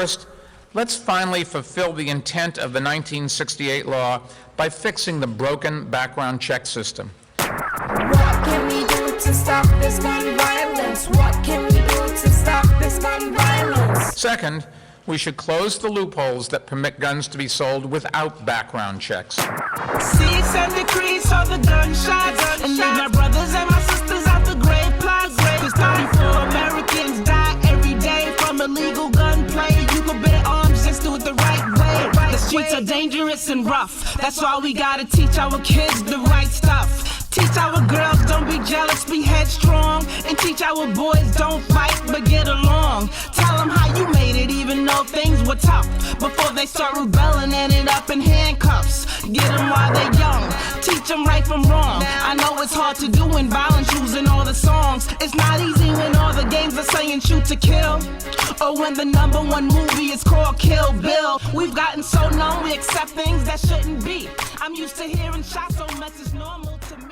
First, let's finally fulfill the intent of the 1968 law by fixing the broken background check system. What can we do to stop this gun violence? What can we do to stop this gun violence? Second, we should close the loopholes that permit guns to be sold without background checks. Cease and decrease all the gunshots, and leave my brothers and my sisters out the grave plots. 'Cause 34 Americans die every day from illegal gunplay. You can bear arms, just do it the right way. The streets are dangerous and rough. That's why we gotta teach our kids the right stuff. Teach our girls don't be jealous, be headstrong. And teach our boys don't fight but get along. Tell them how you made it even though things were tough. Before they start rebelling and end up in handcuffs. Get them while they're young, teach them right from wrong. I know it's hard to do when violence using all the songs. It's not easy when all the games are saying shoot to kill. Or when the #1 movie is called Kill Bill. We've gotten so numb we accept things that shouldn't be. I'm used to hearing shots so much it's normal to me.